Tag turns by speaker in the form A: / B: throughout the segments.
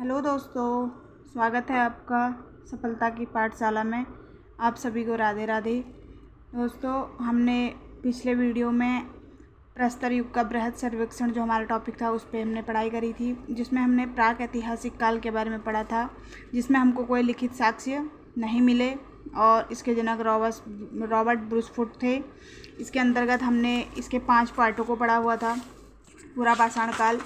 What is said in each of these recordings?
A: Hello दोस्तों, स्वागत है आपका सफलता की पाठशाला में। आप सभी को राधे राधे। दोस्तों, हमने पिछले वीडियो में प्रस्तर युग का बृहद सर्वेक्षण जो हमारा टॉपिक था उस पर हमने पढ़ाई करी थी, जिसमें हमने प्राक ऐतिहासिक काल के बारे में पढ़ा था, जिसमें हमको कोई लिखित साक्ष्य नहीं मिले और इसके जनक रॉबर्ट ब्रूसफुट थे। इसके अंतर्गत हमने इसके 5 पार्टों को पढ़ा हुआ था: पूरा पाषाण काल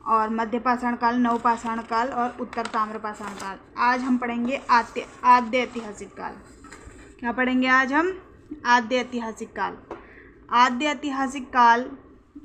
A: और मध्य पाषाण काल, नव पाषाण काल और उत्तर ताम्र पाषाण काल। आज हम पढ़ेंगे आद्य ऐतिहासिक काल। क्या पढ़ेंगे आज हम? आद्य ऐतिहासिक काल। आद्य ऐतिहासिक काल,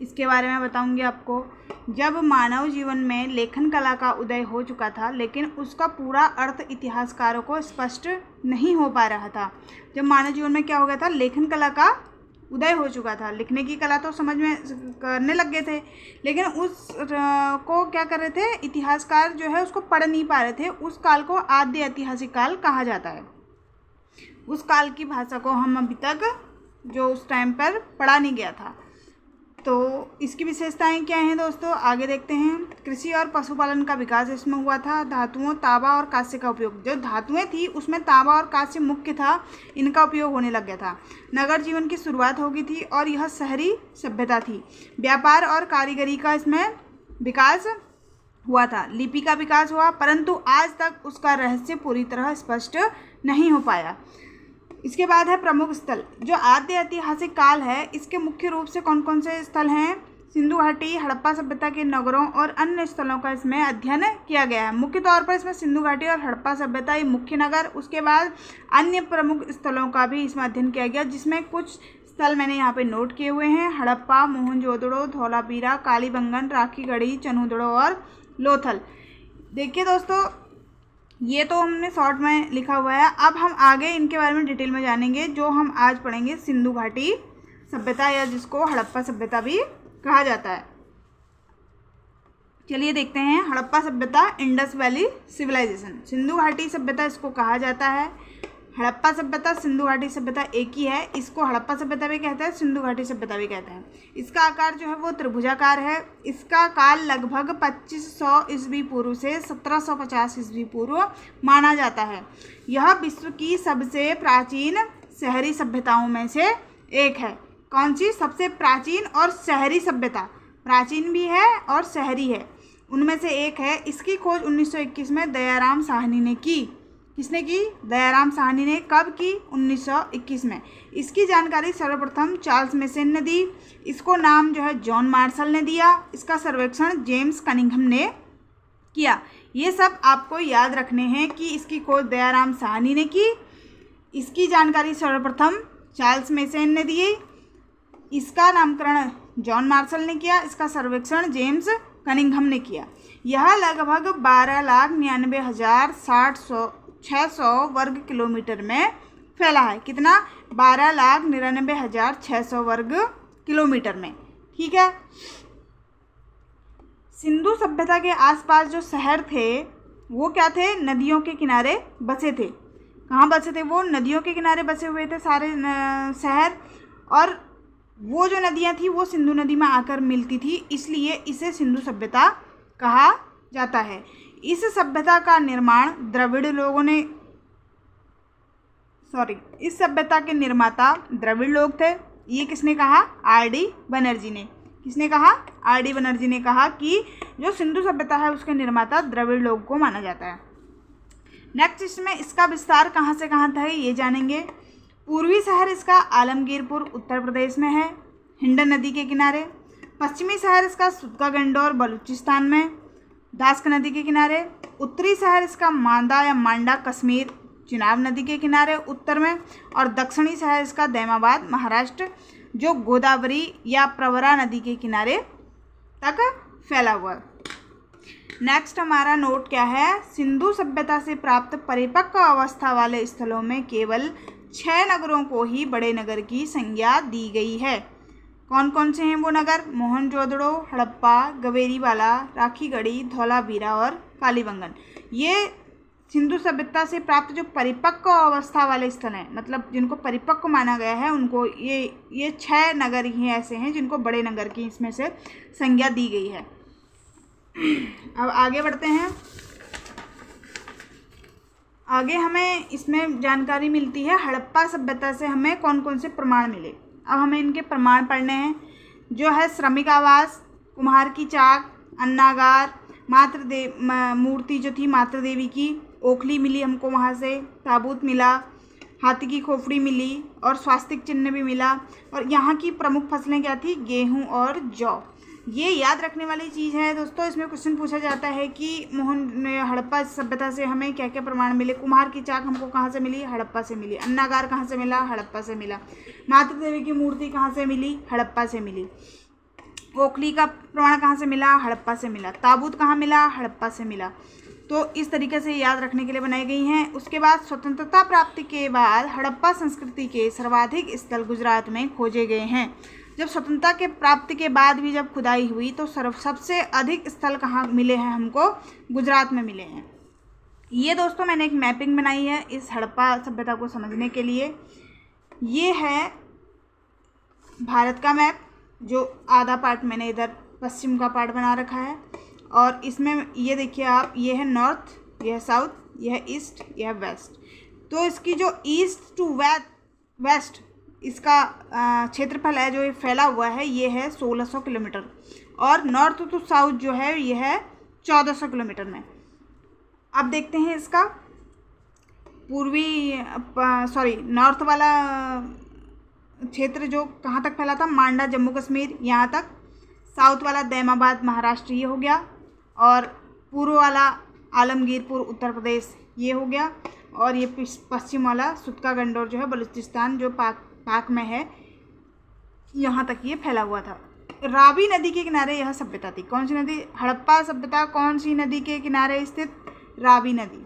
A: इसके बारे में बताऊंगी आपको। जब मानव जीवन में लेखन कला का उदय हो चुका था, लेकिन उसका पूरा अर्थ इतिहासकारों को स्पष्ट नहीं हो पा रहा था। जब मानव जीवन में क्या हो गया था? लेखन कला का उदय हो चुका था। लिखने की कला तो समझ में करने लग गए थे, लेकिन उस को क्या कर रहे थे? इतिहासकार जो है उसको पढ़ नहीं पा रहे थे। उस काल को आद्य ऐतिहासिक काल कहा जाता है। उस काल की भाषा को हम अभी तक जो उस टाइम पर पढ़ा नहीं गया था। तो इसकी विशेषताएं क्या हैं दोस्तों? आगे देखते हैं। कृषि और पशुपालन का विकास इसमें हुआ था। धातुओं, तांबा और कांस्य का उपयोग, जो धातुएं थी उसमें तांबा और कांस्य मुख्य था, इनका उपयोग होने लग गया था। नगर जीवन की शुरुआत हो गई थी और यह शहरी सभ्यता थी। व्यापार और कारीगरी का इसमें विकास हुआ था। लिपि का विकास हुआ, परंतु आज तक उसका रहस्य पूरी तरह स्पष्ट नहीं हो पाया। इसके बाद है प्रमुख स्थल। जो आद्य ऐतिहासिक काल है, इसके मुख्य रूप से कौन कौन से स्थल हैं? सिंधु घाटी, हड़प्पा सभ्यता के नगरों और अन्य स्थलों का इसमें अध्ययन किया गया है। मुख्य तौर पर इसमें सिंधु घाटी और हड़प्पा सभ्यता ये मुख्य नगर, उसके बाद अन्य प्रमुख स्थलों का भी इसमें अध्ययन किया गया, जिसमें कुछ स्थल मैंने यहाँ पे नोट किए हुए हैं: हड़प्पा, मोहनजोदड़ो, धौलावीरा, कालीबंगन, राखीगढ़ी, चनूदड़ो और लोथल। देखिए दोस्तों, ये तो हमने शॉर्ट में लिखा हुआ है। अब हम आगे इनके बारे में डिटेल में जानेंगे। जो हम आज पढ़ेंगे सिंधु घाटी सभ्यता, या जिसको हड़प्पा सभ्यता भी कहा जाता है। चलिए देखते हैं। हड़प्पा सभ्यता, इंडस वैली सिविलाइजेशन। सिंधु घाटी सभ्यता इसको कहा जाता है। हड़प्पा सभ्यता, सिंधु घाटी सभ्यता एक ही है। इसको हड़प्पा सभ्यता भी कहते हैं, सिंधु घाटी सभ्यता भी कहते हैं। इसका आकार जो है वो त्रिभुजाकार है। इसका काल लगभग 2500 ईस्वी पूर्व से 1750 ईस्वी पूर्व माना जाता है। यह विश्व की सबसे प्राचीन शहरी सभ्यताओं में से एक है। कौन सी? सबसे प्राचीन और शहरी सभ्यता। प्राचीन भी है और शहरी है, उनमें से एक है। इसकी खोज 1921 में दयाराम साहनी ने की। किसने की? दयाराम साहनी ने। कब की? 1921 में। इसकी जानकारी सर्वप्रथम चार्ल्स मेसन ने दी। इसको नाम जो है जॉन मार्शल ने दिया। इसका सर्वेक्षण जेम्स कनिंघम ने किया। ये सब आपको याद रखने हैं कि इसकी खोज दयाराम साहनी ने की, इसकी जानकारी सर्वप्रथम चार्ल्स मेसन ने दी, इसका नामकरण जॉन मार्शल ने किया, इसका सर्वेक्षण जेम्स कनिंघम ने किया। यह लगभग 12,99,600 वर्ग किलोमीटर में फैला है। कितना? 12,99,600 वर्ग किलोमीटर में। ठीक है। सिंधु सभ्यता के आसपास जो शहर थे वो क्या थे? नदियों के किनारे बसे थे। कहाँ बसे थे? वो नदियों के किनारे बसे हुए थे सारे शहर, और वो जो नदियाँ थी वो सिंधु नदी में आकर मिलती थी, इसलिए इसे सिंधु सभ्यता कहा जाता है। इस सभ्यता का निर्माण द्रविड़ लोगों ने इस सभ्यता के निर्माता द्रविड़ लोग थे। ये किसने कहा? आर.डी. बनर्जी ने। किसने कहा? आर.डी. बनर्जी ने कहा कि जो सिंधु सभ्यता है उसके निर्माता द्रविड़ लोग को माना जाता है। नेक्स्ट, इसमें इसका विस्तार कहाँ से कहाँ था ये जानेंगे। पूर्वी शहर इसका आलमगीरपुर उत्तर प्रदेश में है, हिंडन नदी के किनारे। पश्चिमी शहर इसका सुदका-गंडोर बलूचिस्तान में, दास्क नदी के किनारे। उत्तरी शहर इसका मांदा या मांडा कश्मीर, चिनाब नदी के किनारे उत्तर में। और दक्षिणी शहर इसका दैमाबाद महाराष्ट्र, जो गोदावरी या प्रवरा नदी के किनारे तक फैला हुआ। नेक्स्ट हमारा नोट क्या है? सिंधु सभ्यता से प्राप्त परिपक्व अवस्था वाले स्थलों में केवल 6 नगरों को ही बड़े नगर की संज्ञा दी गई है। कौन कौन से हैं वो नगर? मोहनजोदड़ो, हड़प्पा, गवेरीवाला, राखीगढ़ी, धौलावीरा और कालीबंगन। ये सिंधु सभ्यता से प्राप्त जो परिपक्व अवस्था वाले स्थल हैं, मतलब जिनको परिपक्व माना गया है, उनको ये 6 नगर ही ऐसे हैं जिनको बड़े नगर की इसमें से संज्ञा दी गई है। अब आगे बढ़ते हैं। आगे हमें इसमें जानकारी मिलती है हड़प्पा सभ्यता से हमें कौन कौन से प्रमाण मिले। अब हमें इनके प्रमाण पढ़ने हैं। जो है श्रमिक आवास, कुम्हार की चाक, अन्नागार, मूर्ति जो थी मातृ देवी की, ओखली मिली हमको वहाँ से, ताबूत मिला, हाथी की खोपड़ी मिली और स्वास्तिक चिन्ह भी मिला। और यहाँ की प्रमुख फसलें क्या थी? गेहूँ और जौ। ये याद रखने वाली चीज़ है दोस्तों। इसमें क्वेश्चन पूछा जाता है कि हड़प्पा सभ्यता से हमें क्या क्या प्रमाण मिले। कुम्हार की चाक हमको कहाँ से मिली? हड़प्पा से मिली। अन्नागार कहाँ से मिला? हड़प्पा से मिला। मातृ देवी की मूर्ति कहाँ से मिली? हड़प्पा से मिली। ओखली का प्रमाण कहाँ से मिला? हड़प्पा से मिला। ताबूत कहाँ मिला? हड़प्पा से मिला। तो इस तरीके से याद रखने के लिए बनाई गई हैं। उसके बाद स्वतंत्रता प्राप्ति के बाद हड़प्पा संस्कृति के सर्वाधिक स्थल गुजरात में खोजे गए हैं। जब स्वतंत्रता के प्राप्ति के बाद भी जब खुदाई हुई तो सबसे अधिक स्थल कहाँ मिले हैं हमको? गुजरात में मिले हैं। ये दोस्तों मैंने एक मैपिंग बनाई है इस हड़प्पा सभ्यता को समझने के लिए। ये है भारत का मैप, जो आधा पार्ट मैंने इधर पश्चिम का पार्ट बना रखा है। और इसमें ये देखिए आप, ये है नॉर्थ, यह है साउथ, यह है ईस्ट, यह है वेस्ट। तो इसकी जो ईस्ट टू वेस्ट इसका क्षेत्रफल है जो ये फैला हुआ है, ये है 1600 किलोमीटर। और नॉर्थ टू साउथ जो है ये है 1400 किलोमीटर में। अब देखते हैं इसका नॉर्थ वाला क्षेत्र जो कहाँ तक फैला था? मांडा जम्मू कश्मीर यहाँ तक। साउथ वाला दैमाबाद महाराष्ट्र ये हो गया। और पूर्व वाला आलमगीरपुर उत्तर प्रदेश ये हो गया। और ये पश्चिम वाला सुतका गंडोर जो है बलूचिस्तान जो पाक में है, यहाँ तक ये फैला हुआ था। रावी नदी के किनारे यह सभ्यता थी। कौन सी नदी? हड़प्पा सभ्यता कौन सी नदी के किनारे स्थित? रावी नदी।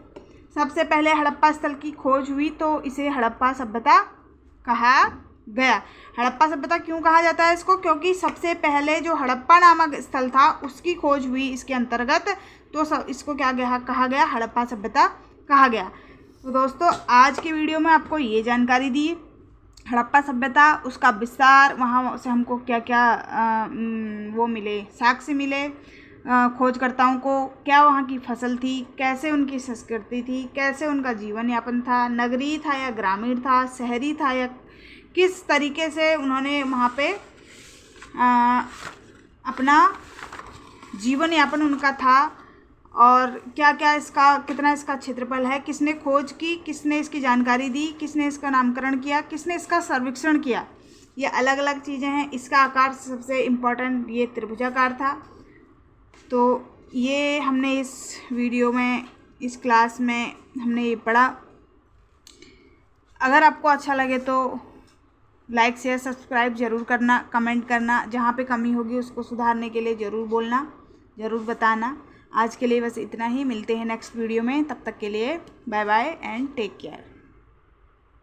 A: सबसे पहले हड़प्पा स्थल की खोज हुई तो इसे हड़प्पा सभ्यता कहा गया। हड़प्पा सभ्यता क्यों कहा जाता है इसको? क्योंकि सबसे पहले जो हड़प्पा नामक स्थल था उसकी खोज हुई इसके अंतर्गत, तो इसको क्या कहा गया? हड़प्पा सभ्यता कहा गया। तो दोस्तों आज के वीडियो में आपको ये जानकारी दी हड़प्पा सभ्यता, उसका विस्तार, वहाँ से हमको क्या क्या वो मिले, साक्ष्य मिले, खोजकर्ताओं को क्या वहाँ की फसल थी, कैसे उनकी संस्कृति थी, कैसे उनका जीवन यापन था, नगरीय था या ग्रामीण था, शहरी था या किस तरीके से उन्होंने वहाँ पे अपना जीवन यापन उनका था, और क्या क्या इसका कितना इसका क्षेत्रफल है, किसने खोज की, किसने इसकी जानकारी दी, किसने इसका नामकरण किया, किसने इसका सर्वेक्षण किया। ये अलग अलग चीज़ें हैं। इसका आकार सबसे इम्पोर्टेंट ये त्रिभुजाकार था। तो ये हमने इस वीडियो में, इस क्लास में हमने ये पढ़ा। अगर आपको अच्छा लगे तो लाइक शेयर सब्सक्राइब ज़रूर करना, कमेंट करना, जहाँ पे कमी होगी उसको सुधारने के लिए ज़रूर बोलना, ज़रूर बताना। आज के लिए बस इतना ही। मिलते हैं नेक्स्ट वीडियो में, तब तक के लिए bye bye and take care.